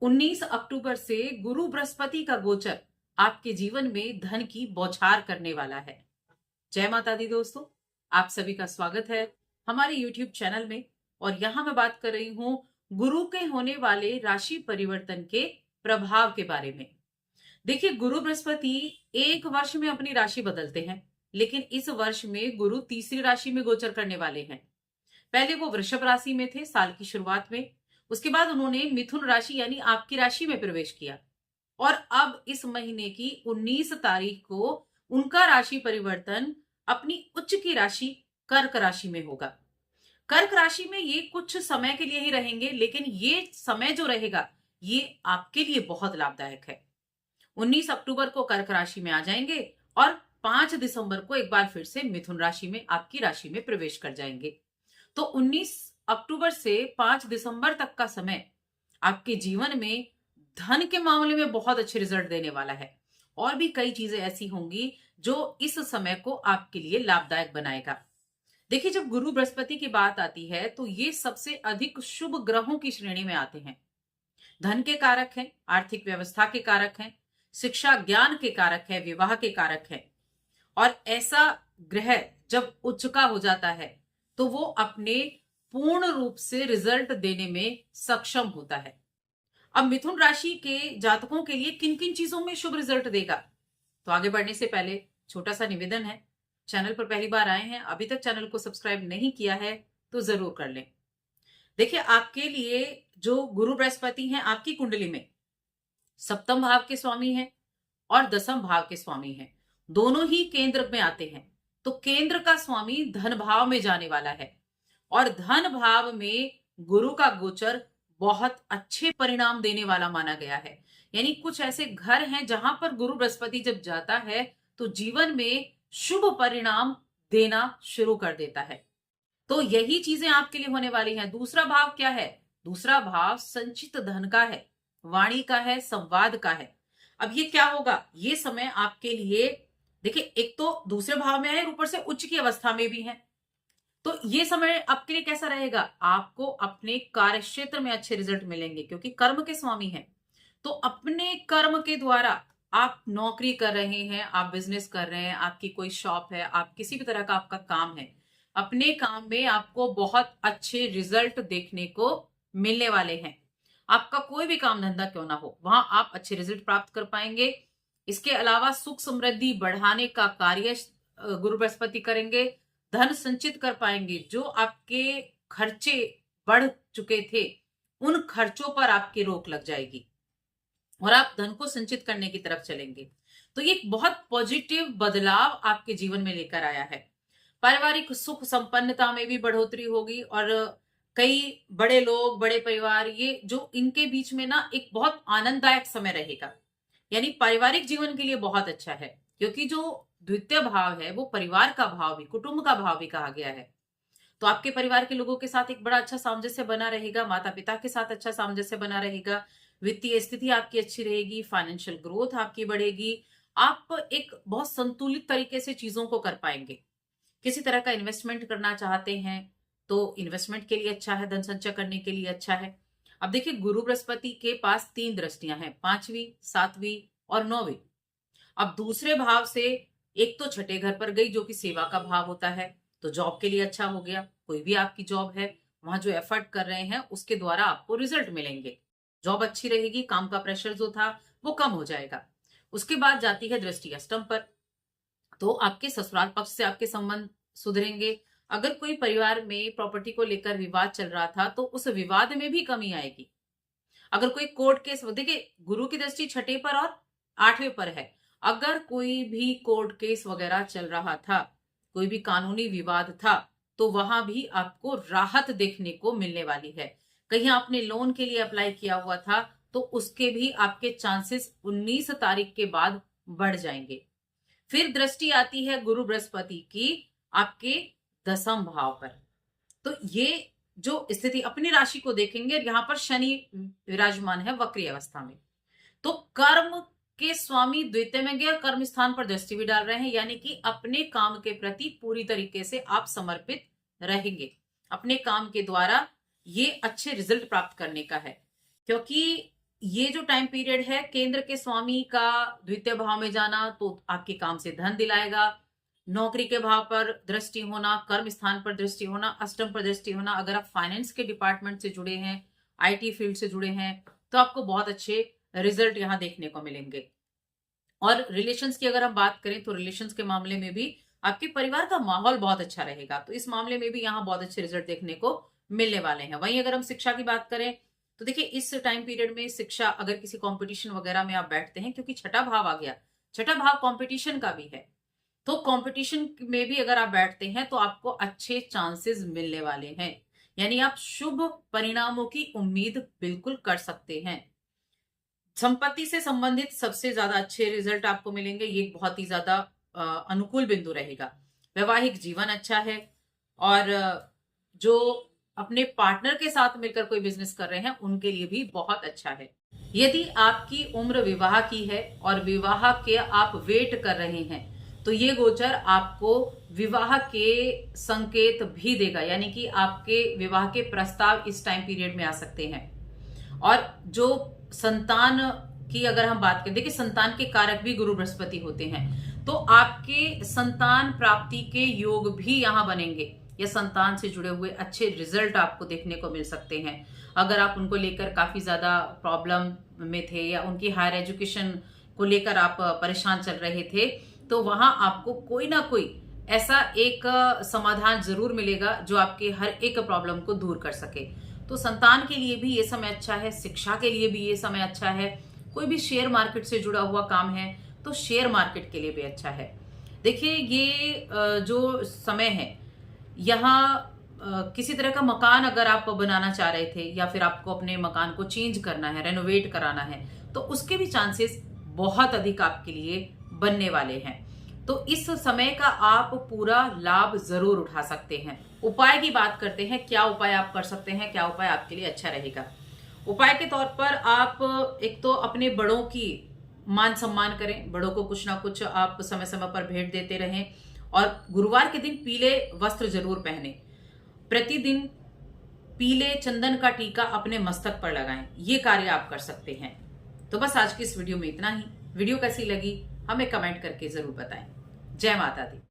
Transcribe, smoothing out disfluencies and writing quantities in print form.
19 अक्टूबर से गुरु बृहस्पति का गोचर आपके जीवन में धन की बौछार करने वाला है। जय माता दी दोस्तों, आप सभी का स्वागत है हमारे YouTube चैनल में। और यहां मैं बात कर रही हूं गुरु के होने वाले राशि परिवर्तन के प्रभाव के बारे में। देखिए, गुरु बृहस्पति एक वर्ष में अपनी राशि बदलते हैं, लेकिन इस वर्ष में गुरु तीसरी राशि में गोचर करने वाले हैं। पहले वो वृषभ राशि में थे साल की शुरुआत में, उसके बाद उन्होंने मिथुन राशि यानी आपकी राशि में प्रवेश किया और अब इस महीने की 19 तारीख को उनका राशि परिवर्तन अपनी उच्च की राशि कर्क राशि में होगा। कर्क राशि में ये कुछ समय के लिए ही रहेंगे, लेकिन ये समय जो रहेगा ये आपके लिए बहुत लाभदायक है। 19 अक्टूबर को कर्क राशि में आ जाएंगे और 5 दिसंबर को एक बार फिर से मिथुन राशि में आपकी राशि में प्रवेश कर जाएंगे। तो 19 अक्टूबर से 5 दिसंबर तक का समय आपके जीवन में धन के मामले में बहुत अच्छे रिजल्ट देने वाला है। और भी कई चीजें ऐसी होंगी जो इस समय को आपके लिए लाभदायक बनाएगा। देखिए, जब गुरु बृहस्पति की बात आती है तो ये सबसे अधिक शुभ ग्रहों की श्रेणी में आते हैं। धन के कारक हैं, आर्थिक व्यवस्था के कारक हैं, शिक्षा ज्ञान के कारक है, विवाह के कारक है। और ऐसा ग्रह जब उच्च का हो जाता है तो वो अपने पूर्ण रूप से रिजल्ट देने में सक्षम होता है। अब मिथुन राशि के जातकों के लिए किन किन चीजों में शुभ रिजल्ट देगा, तो आगे बढ़ने से पहले छोटा सा निवेदन है। चैनल पर पहली बार आए हैं, अभी तक चैनल को सब्सक्राइब नहीं किया है तो जरूर कर लें। देखिए, आपके लिए जो गुरु बृहस्पति हैं आपकी कुंडली में सप्तम भाव के स्वामी हैं और दसम भाव के स्वामी हैं, दोनों ही केंद्र में आते हैं। तो केंद्र का स्वामी धन भाव में जाने वाला है और धन भाव में गुरु का गोचर बहुत अच्छे परिणाम देने वाला माना गया है। यानी कुछ ऐसे घर हैं जहां पर गुरु बृहस्पति जब जाता है तो जीवन में शुभ परिणाम देना शुरू कर देता है। तो यही चीजें आपके लिए होने वाली हैं। दूसरा भाव क्या है? दूसरा भाव संचित धन का है, वाणी का है, संवाद का है। अब ये क्या होगा? ये समय आपके लिए, देखिए, एक तो दूसरे भाव में है, ऊपर से उच्च की अवस्था में भी है। तो ये समय आपके लिए कैसा रहेगा? आपको अपने कार्य क्षेत्र में अच्छे रिजल्ट मिलेंगे क्योंकि कर्म के स्वामी हैं। तो अपने कर्म के द्वारा आप नौकरी कर रहे हैं, आप बिजनेस कर रहे हैं, आपकी कोई शॉप है, आप किसी भी तरह का आपका काम है, अपने काम में आपको बहुत अच्छे रिजल्ट देखने को मिलने वाले हैं। आपका कोई भी काम धंधा क्यों ना हो, वहां आप अच्छे रिजल्ट प्राप्त कर पाएंगे। इसके अलावा सुख समृद्धि बढ़ाने का कार्य गुरु बृहस्पति करेंगे। धन संचित कर पाएंगे। जो आपके खर्चे बढ़ चुके थे उन खर्चों पर आपकी रोक लग जाएगी और आप धन को संचित करने की तरफ चलेंगे। तो ये एक बहुत पॉजिटिव बदलाव आपके जीवन में लेकर आया है। पारिवारिक सुख संपन्नता में भी बढ़ोतरी होगी और कई बड़े लोग, बड़े परिवार, ये जो इनके बीच में ना एक बहुत आनंददायक समय रहेगा। यानी पारिवारिक जीवन के लिए बहुत अच्छा है क्योंकि जो द्वितीय भाव है वो परिवार का भाव भी, कुटुंब का भाव भी कहा गया है। तो आपके परिवार के लोगों के साथ एक बड़ा अच्छा सामंजस्य बना रहेगा, माता पिता के साथ अच्छा सामंजस्य बना रहेगा, वित्तीय स्थिति आपकी अच्छी रहेगी, फाइनेंशियल ग्रोथ आपकी बढ़ेगी। आप एक बहुत संतुलित तरीके से चीजों को कर पाएंगे। किसी तरह का इन्वेस्टमेंट करना चाहते हैं तो इन्वेस्टमेंट के लिए अच्छा है, धन संचय करने के लिए अच्छा है। अब देखिए, गुरु बृहस्पति के पास 3 दृष्टियां हैं, 5वीं, 7वीं और 9वीं। अब दूसरे भाव से एक तो छठे घर पर गई जो कि सेवा का भाव होता है, तो जॉब के लिए अच्छा हो गया। कोई भी आपकी जॉब है, वहां जो एफर्ट कर रहे हैं उसके द्वारा आपको रिजल्ट मिलेंगे, जॉब अच्छी रहेगी, काम का प्रेशर जो था वो कम हो जाएगा। उसके बाद जाती है दृष्टि अष्टम पर, तो आपके ससुराल पक्ष से आपके संबंध सुधरेंगे। अगर कोई परिवार में प्रॉपर्टी को लेकर विवाद चल रहा था तो उस विवाद में भी कमी आएगी। अगर कोई कोर्ट केस, देखिए गुरु की दृष्टि छठे पर और 8वें पर है, अगर कोई भी कोर्ट केस वगैरह चल रहा था, कोई भी कानूनी विवाद था, तो वहां भी आपको राहत देखने को मिलने वाली है। कहीं आपने लोन के लिए अप्लाई किया हुआ था तो उसके भी आपके चांसेस 19 तारीख के बाद बढ़ जाएंगे। फिर दृष्टि आती है गुरु बृहस्पति की आपके दसम भाव पर। तो ये जो स्थिति अपनी राशि को देखेंगे, यहां पर शनि विराजमान है वक्री अवस्था में, तो कर्म के स्वामी द्वितीय में गए, कर्म स्थान पर दृष्टि भी डाल रहे हैं। यानी कि अपने काम के प्रति पूरी तरीके से आप समर्पित रहेंगे। अपने काम के द्वारा ये अच्छे रिजल्ट प्राप्त करने का है क्योंकि ये जो टाइम पीरियड है, केंद्र के स्वामी का द्वितीय भाव में जाना तो आपके काम से धन दिलाएगा। नौकरी के भाव पर दृष्टि होना, कर्म स्थान पर दृष्टि होना, अष्टम पर दृष्टि होना, अगर आप फाइनेंस के डिपार्टमेंट से जुड़े हैं, आईटी फील्ड से जुड़े हैं, तो आपको बहुत अच्छे रिजल्ट यहां देखने को मिलेंगे। और रिलेशंस की अगर हम बात करें तो रिलेशंस के मामले में भी आपके परिवार का माहौल बहुत अच्छा रहेगा, तो इस मामले में भी यहाँ बहुत अच्छे रिजल्ट देखने को मिलने वाले हैं। वहीं अगर हम शिक्षा की बात करें तो देखिए इस टाइम पीरियड में शिक्षा, अगर किसी कंपटीशन वगैरह में आप बैठते हैं, क्योंकि छठा भाव आ गया, छठा भाव कंपटीशन का भी है, तो कंपटीशन में भी अगर आप बैठते हैं तो आपको अच्छे चांसेस मिलने वाले हैं, यानी आप शुभ परिणामों की उम्मीद बिल्कुल कर सकते हैं। संपत्ति से संबंधित सबसे ज्यादा अच्छे रिजल्ट आपको मिलेंगे, ये बहुत ही ज्यादा अनुकूल बिंदु रहेगा। वैवाहिक जीवन अच्छा है, और जो अपने पार्टनर के साथ मिलकर कोई बिजनेस कर रहे हैं उनके लिए भी बहुत अच्छा है। यदि आपकी उम्र विवाह की है और विवाह के आप वेट कर रहे हैं, तो ये गोचर आपको विवाह के संकेत भी देगा, यानी कि आपके विवाह के प्रस्ताव इस टाइम पीरियड में आ सकते हैं। और जो संतान की अगर हम बात करें, देखिए संतान के कारक भी गुरु बृहस्पति होते हैं, तो आपके संतान प्राप्ति के योग भी यहां बनेंगे, या संतान से जुड़े हुए अच्छे रिजल्ट आपको देखने को मिल सकते हैं। अगर आप उनको लेकर काफी ज्यादा प्रॉब्लम में थे, या उनकी हायर एजुकेशन को लेकर आप परेशान चल रहे थे, तो वहां आपको कोई ना कोई ऐसा एक समाधान जरूर मिलेगा जो आपके हर एक प्रॉब्लम को दूर कर सके। तो संतान के लिए भी ये समय अच्छा है, शिक्षा के लिए भी ये समय अच्छा है। कोई भी शेयर मार्केट से जुड़ा हुआ काम है तो शेयर मार्केट के लिए भी अच्छा है। देखिए ये जो समय है, यहाँ किसी तरह का मकान अगर आप बनाना चाह रहे थे, या फिर आपको अपने मकान को चेंज करना है, रेनोवेट कराना है, तो उसके भी चांसेस बहुत अधिक आपके लिए बनने वाले हैं। तो इस समय का आप पूरा लाभ जरूर उठा सकते हैं। उपाय की बात करते हैं, क्या उपाय आप कर सकते हैं, क्या उपाय आपके लिए अच्छा रहेगा। उपाय के तौर पर आप एक तो अपने बड़ों की मान सम्मान करें, बड़ों को कुछ ना कुछ आप समय समय पर भेंट देते रहें, और गुरुवार के दिन पीले वस्त्र जरूर पहने। प्रतिदिन पीले चंदन का टीका अपने मस्तक पर लगाएं, ये कार्य आप कर सकते हैं। तो बस आज की इस वीडियो में इतना ही। वीडियो कैसी लगी हमें कमेंट करके जरूर बताएं। जय माता दी।